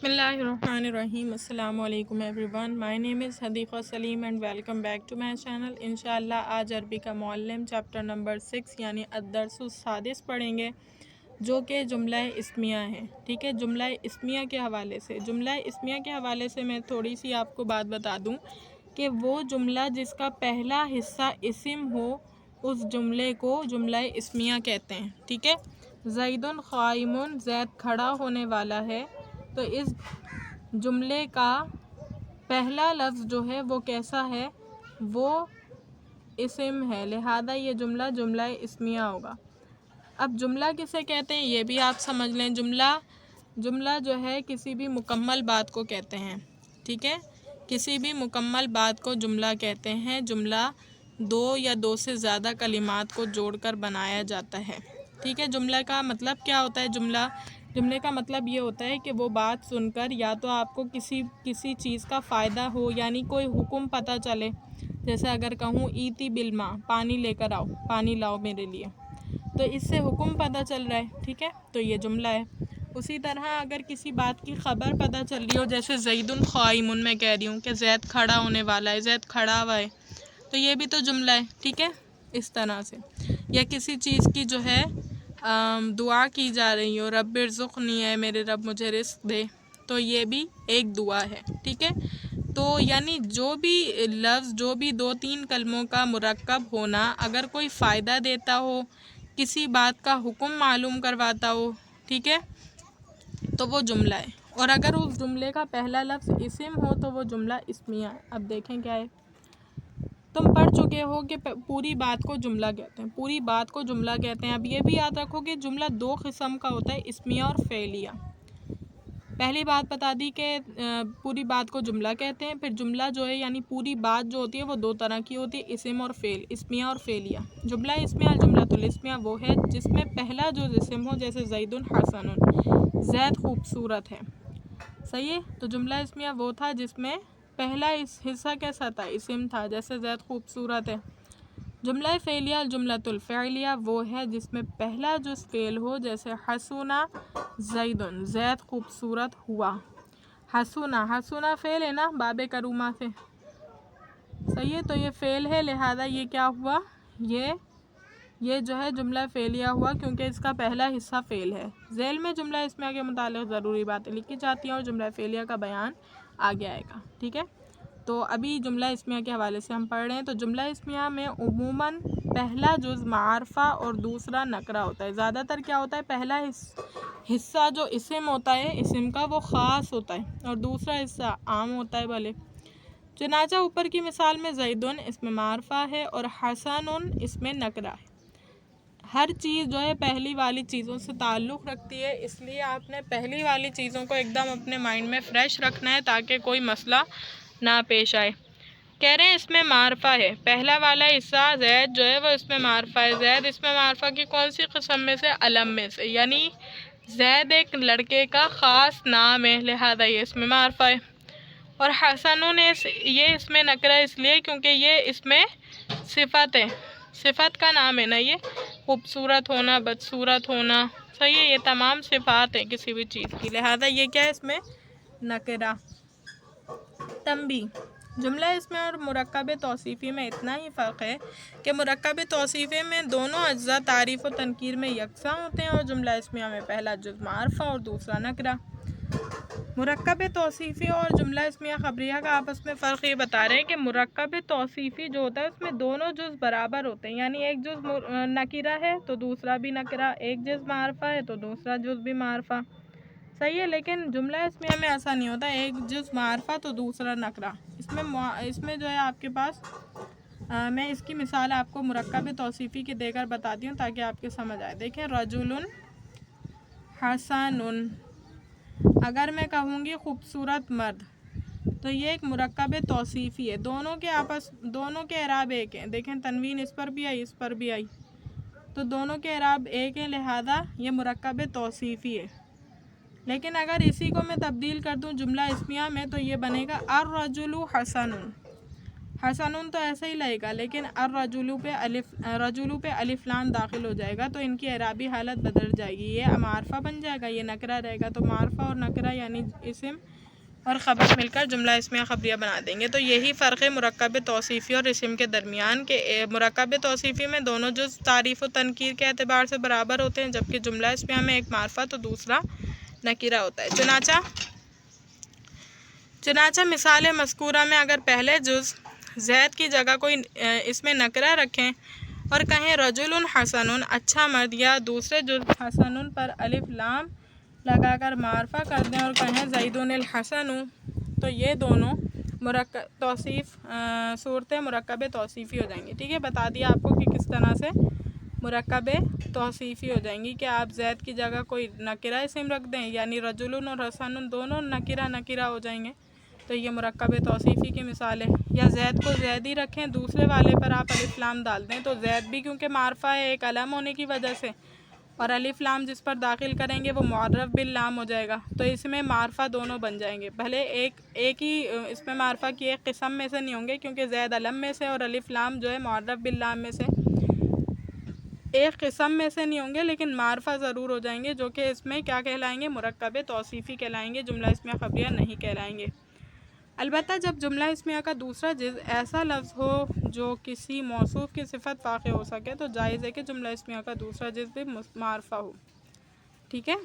Bismillahirrahmanirrahim. Assalamu alaikum everyone. My name is Hadiqa Salim and welcome back to my channel. इंशाअल्लाह आज अरबी का Muallem chapter number 6 यानी अद्दर्सुस सादिस पढ़ेंगे जो कि जुमला इस्मिया है। ठीक है, जुमला इस्मिया के हवाले से मैं थोड़ी सी आपको बात बता दूं कि वो जुमला जिसका पहला हिस्सा इस्म हो उस जुमले को जुमला इस्मिया कहते हैं। ठीक है, ज़ैदुन क़ाइमुन, ज़ैद खड़ा होने वाला है, तो इस जुमले का पहला लफ्ज़ जो है वो कैसा है, वो इस्म है, लिहाजा ये जुमला इस्मिया होगा। अब जुमला किसे कहते हैं ये भी आप समझ लें। जुमला जो है किसी भी मुकम्मल बात को कहते हैं। ठीक है, किसी भी मुकम्मल बात को जुमला कहते हैं। जुमला दो या दो से ज़्यादा कलिमात को जोड़कर बनाया जाता है। ठीक है, जुमला का मतलब क्या होता है? जुमले का मतलब ये होता है कि वो बात सुनकर या तो आपको किसी चीज़ का फ़ायदा हो, यानी कोई हुक्म पता चले। जैसे अगर कहूँ ईती बिल्मा, पानी लेकर आओ, पानी लाओ मेरे लिए, तो इससे हुक्म पता चल रहा है। ठीक है, तो ये जुमला है। उसी तरह अगर किसी बात की ख़बर पता चल रही हो, जैसे ज़ैदुन क़ाइमुन मैं कह रही हूँ कि ज़ैद खड़ा होने वाला है, ज़ैद खड़ा हुआ है, तो ये भी तो जुमला है। ठीक है, इस तरह से। या किसी चीज़ की जो है दुआ की जा रही हो, रब्बिरज़ुक़नी है, मेरे रब मुझे रिस्क दे, तो ये भी एक दुआ है। ठीक है, तो यानी जो भी लफ्ज़, जो भी दो तीन कलमों का मुरक्कब होना अगर कोई फ़ायदा देता हो, किसी बात का हुक्म मालूम करवाता हो, ठीक है, तो वो जुमला है। और अगर उस जुमले का पहला लफ्ज़ इस्म हो तो वो जुमला इस्मिया है। अब देखें क्या है। तुम पढ़ चुके हो कि पूरी बात को जुमला कहते हैं, पूरी बात को जुमला कहते हैं। अब ये भी याद रखो कि जुमला दो किस्म का होता है, इस्मिया और फ़ेलिया। पहली बात बता दी कि पूरी बात को जुमला कहते हैं। फिर जुमला जो है यानी पूरी बात जो होती है वो दो तरह की होती है, इस्म और फ़ेल, इस्मिया और फ़ेलिया। जुमला इस्मिया, जुमलातुल इस्मिया वो है जिसमें पहला जो इस्म हो, जैसे ज़ैदुन हसनुन, ज़ैद खूबसूरत है। सही है, तो जुमला इस्मिया वो था जिसमें पहला इस हिस्सा कैसा था, इस्म था, जैसे ज़ैद खूबसूरत है। जुमला फ़ेलिया, जुमलातुल फ़ेलिया वो है जिसमें पहला जो फ़ेल हो, जैसे हसुना ज़ैदुन, ज़ैद खूबसूरत हुआ। हसुना फ़ेल है ना, बाबे करूमा से। सही है, तो ये फ़ेल है, लिहाजा ये क्या हुआ, ये जो है जुमला फ़ेलिया हुआ क्योंकि इसका पहला हिस्सा फ़ेल है। ज़ैल में जुमला इस्मिया के मुतालिक ज़रूरी बातें लिखी जाती हैं और जुमला फ़ेलिया का बयान आगे आएगा। ठीक है, तो अभी जुमला इस्मिया के हवाले से हम पढ़ रहे हैं। तो जुमला इस्मिया में उमूमन पहला जुज़ मारफ़ा और दूसरा नकरा होता है। ज़्यादातर क्या होता है, पहला हिस्सा जो इस्म होता है, इस्म का, वो ख़ास होता है और दूसरा हिस्सा आम होता है। भले चुनाचा ऊपर की मिसाल में ज़ैदुन इसमें मारफ़ा है और हसनुन इसमें नकरा है। हर चीज़ जो है पहली वाली चीज़ों से ताल्लुक़ रखती है, इसलिए आपने पहली वाली चीज़ों को एकदम अपने माइंड में फ़्रेश रखना है ताकि कोई मसला ना पेश आए। कह रहे हैं इसमें मारफ़ा है, पहला वाला हिस्सा ज़ैद जो है वो इसमें मारफ़ा है। ज़ैद इसमें मारफ़ा की कौन सी किस्म में से, अलम में से, यानी ज़ैद एक लड़के का ख़ास नाम है, लिहाजा ये इसमें मारफ़ा है। और हसनुन ये इसमें नकरा इसलिए क्योंकि ये इसमें सिफ़त है, सिफ़त का नाम है ना, ये खूबसूरत होना, बदसूरत होना। सही है, ये तमाम सिफ़ात हैं किसी भी चीज़ की, लिहाजा ये क्या है, इसमें नकरा। तंबी, जुमला इसमें और मुरक्कब तौसीफ़ी में इतना ही फ़र्क है कि मुरक्कब तौसीफ़ी में दोनों अज्जा तारीफ़ और तनकीर में यकसा होते हैं और जुमला इसमिया में पहला जुज़ मारफ़ा और दूसरा नकरा। मुरक्कब तौसीफ़ी और जुमला इसमिया ख़बरिया का आपस में फ़र्क ये बता रहे हैं कि मुरक्कब तौसीफ़ी जो होता है उसमें दोनों जुज़ बराबर होते हैं, यानी एक जुज़ नकीरा है तो दूसरा भी नकरा, एक जुज़ मारफ़ा है तो दूसरा जुज़ भी मारफ़ा। सही है, लेकिन जुमला इसमिया में ऐसा नहीं होता, एक जुज़ मारफ़ा तो दूसरा नकरा। इसमें जो है आपके पास मैं इसकी मिसाल आपको मुरक्कब तौसीफ़ी की देकर बताती हूँ ताकि आपके समझ आए। देखें, रजुलुन हसनुन, अगर मैं कहूँगी खूबसूरत मर्द, तो ये एक मुरक्कब तौसीफ़ी है। दोनों के एराब एक हैं। देखें, तनवीन इस पर भी आई, इस पर भी आई, तो दोनों के एराब एक हैं, लिहाजा ये मुरक्कब तौसीफ़ी है। लेकिन अगर इसी को मैं तब्दील कर दूं जुमला इस्मिया में तो ये बनेगा अर्रजुलु हसनुन। حسنون تو ایسا ہی لگے گا، لیکن الرجلو پہ الف لام داخل ہو جائے گا تو ان کی اعرابی حالت بدل جائے گی، یہ معرفہ بن جائے گا، یہ نکرہ رہے گا، تو معرفہ اور نکرہ یعنی اسم اور خبر مل کر جملہ اسمیہ خبریہ بنا دیں گے۔ تو یہی فرق ہے مرکب توصیفی اور اسم کے درمیان، کہ مرکب توصیفی میں دونوں جز تعریف و تنکیر کے اعتبار سے برابر ہوتے ہیں، جبکہ جملہ اسمیہ میں ایک معرفہ تو دوسرا نکرہ ہوتا ہے۔ چنانچہ مثال مذکورہ میں اگر پہلے جز زید کی جگہ کوئی اس میں نکرہ رکھیں اور کہیں رجل حسن اچھا مرد، یا دوسرے جز حسن پر الف لام لگا کر معرفہ کر دیں اور کہیں زید الحسن، تو یہ دونوں صورتیں مرکب توصیفی ہو جائیں گی۔ ٹھیک ہے، بتا دیا آپ کو کہ کس طرح سے مرکب توصیفی ہو جائیں گی، کہ آپ زید کی جگہ کوئی نکرہ اسم رکھ دیں، یعنی رجل اور حسن دونوں نکرہ ہو جائیں گے، تو یہ مرکب توصیفی کی مثال ہے۔ یا زید کو زید ہی رکھیں، دوسرے والے پر آپ الف لام ڈال دیں، تو زید بھی کیونکہ معرفہ ہے ایک علم ہونے کی وجہ سے، اور الف لام جس پر داخل کریں گے وہ معرف باللام ہو جائے گا، تو اس میں معرفہ دونوں بن جائیں گے، بھلے ایک ہی اس میں معرفہ کی ایک قسم میں سے نہیں ہوں گے، کیونکہ زید علم میں سے اور الف لام جو ہے معرف باللام میں سے ایک قسم میں سے نہیں ہوں گے، لیکن معرفہ ضرور ہو جائیں گے، جو کہ اس میں کیا کہلائیں گے؟ مرکب توصیفی کہلائیں گے، جملہ اسمیہ خبریہ نہیں کہلائیں گے۔ البتہ جب جملہ اسمیہ کا دوسرا جز ایسا لفظ ہو جو کسی موصوف کی صفت واقع ہو سکے، تو جائز ہے کہ جملہ اسمیہ کا دوسرا جز بھی معرفہ ہو۔ ٹھیک ہے،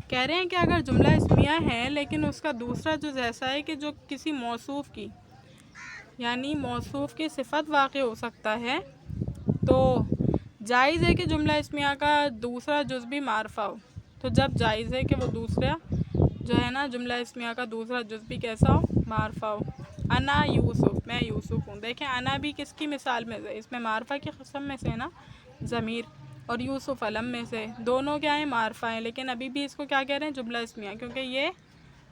کہہ رہے ہیں کہ اگر جملہ اسمیہ ہے لیکن اس کا دوسرا جز ایسا ہے کہ جو کسی موصوف کی یعنی موصوف کی صفت واقع ہو سکتا ہے، تو جائز ہے کہ جملہ اسمیہ کا دوسرا جز بھی معرفہ ہو۔ تو جب جائز ہے کہ وہ دوسرا جو ہے نا جملہ اسمیہ کا دوسرا جز بھی کیسا ہو؟ معرفہ ہو۔ انا یوسف، میں یوسف ہوں، دیکھیں انا بھی کس کی مثال میں سے؟ اس میں معرفہ کی قسم میں سے نا ضمیر، اور یوسف علم میں سے، دونوں کیا ہیں؟ معرفہ ہیں، لیکن ابھی بھی اس کو کیا کہہ رہے ہیں؟ جملہ اسمیہ، کیونکہ یہ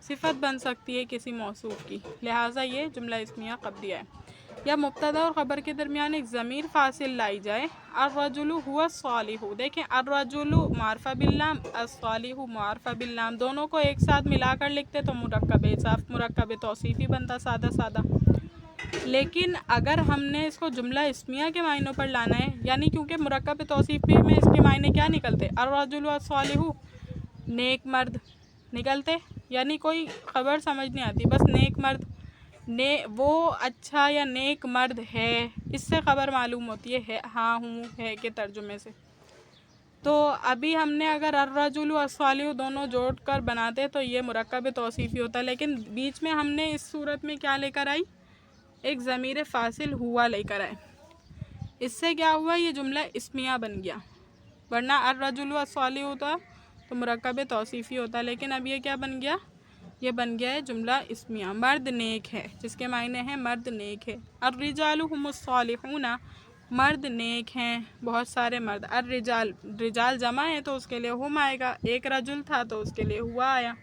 صفت بن سکتی ہے کسی موصوف کی، لہٰذا یہ جملہ اسمیہ قبلیہ ہے۔ یا مبتدا اور خبر کے درمیان ایک ضمیر فاصل لائی جائے، الرجل هو الصالح، دیکھیں الرجل معرفہ باللام، الصالح معرفہ باللام، دونوں کو ایک ساتھ ملا کر لکھتے تو مرکب توصیفی بنتا سادہ۔ لیکن اگر ہم نے اس کو جملہ اسمیہ کے معنوں پر لانا ہے، یعنی کیونکہ مرکب توصیفی میں اس کے معنی کیا نکلتے؟ الرجل الصالح، نیک مرد نکلتے، یعنی کوئی خبر سمجھ نہیں آتی، بس نیک مرد، وہ اچھا یا نیک مرد ہے، اس سے خبر معلوم ہوتی ہے ہاں ہوں ہے کے ترجمے سے۔ تو ابھی ہم نے اگر الرجل الصالح دونوں جوڑ کر بناتے تو یہ مرکب توصیفی ہوتا، لیکن بیچ میں ہم نے اس صورت میں کیا لے کر آئی؟ ایک ضمیر فاصل ہوا لے کر آئے، اس سے کیا ہوا؟ یہ جملہ اسمیہ بن گیا، ورنہ الرجل الصالح ہوتا تو مرکب توصیفی ہوتا، لیکن اب یہ کیا بن گیا؟ یہ بن گیا ہے جملہ اسمیہ۔ مرد نیک ہے، جس کے معنی ہیں مرد نیک ہے۔ الرجال هم الصالحون، مرد نیک ہیں، بہت سارے مرد۔ رجال جمع ہے تو اس کے لیے ہم آئے گا، ایک رجل تھا تو اس کے لیے ہوا آیا۔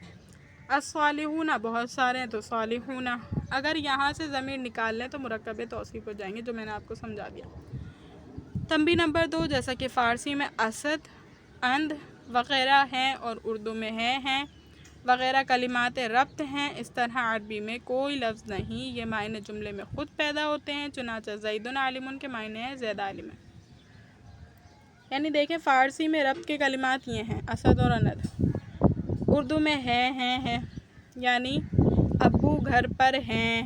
الصالحون بہت سارے ہیں تو صالحون، اگر یہاں سے ضمیر نکال لیں تو مرکب توصیف ہو جائیں گے، جو میں نے آپ کو سمجھا دیا۔ تنبیہ نمبر 2، جیسا کہ فارسی میں اسد، اند وغیرہ ہیں اور اردو میں ہیں وغیرہ کلمات ربط ہیں، اس طرح عربی میں کوئی لفظ نہیں، یہ معنی جملے میں خود پیدا ہوتے ہیں، چنانچہ زید عالم کے معنی ہے زید عالم ہے۔ یعنی دیکھیں فارسی میں ربط کے کلمات یہ ہیں اسد اور اند، اردو میں ہیں، یعنی ابو گھر پر ہیں،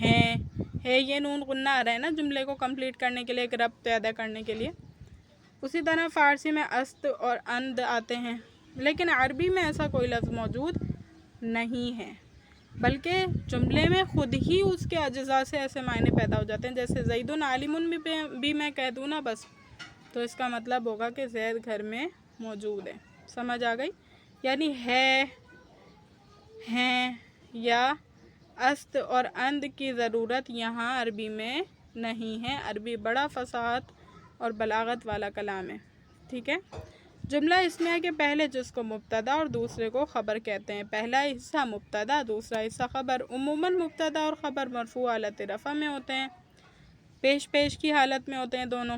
ہے یہ نون غنہ آ رہا ہے نا جملے کو کمپلیٹ کرنے کے لیے، ایک ربط پیدا کرنے کے لیے۔ اسی طرح فارسی میں است اور اند آتے ہیں، لیکن عربی میں ایسا کوئی لفظ موجود نہیں ہے، بلکہ جملے میں خود ہی اس کے اجزاء سے ایسے معنی پیدا ہو جاتے ہیں، جیسے زید عالم بھی میں کہہ دوں نا بس، تو اس کا مطلب ہوگا کہ زید گھر میں موجود ہے، سمجھ آ گئی؟ یعنی ہیں یا است اور اند کی ضرورت یہاں عربی میں نہیں ہے، عربی بڑا فصاحت اور بلاغت والا کلام ہے۔ ٹھیک ہے، جملہ اسمیہ کے پہلے جز کو مبتدا اور دوسرے کو خبر کہتے ہیں، پہلا حصہ مبتدا، دوسرا حصہ خبر۔ عموماً مبتدا اور خبر مرفوع حالت رفع میں ہوتے ہیں، پیش کی حالت میں ہوتے ہیں دونوں،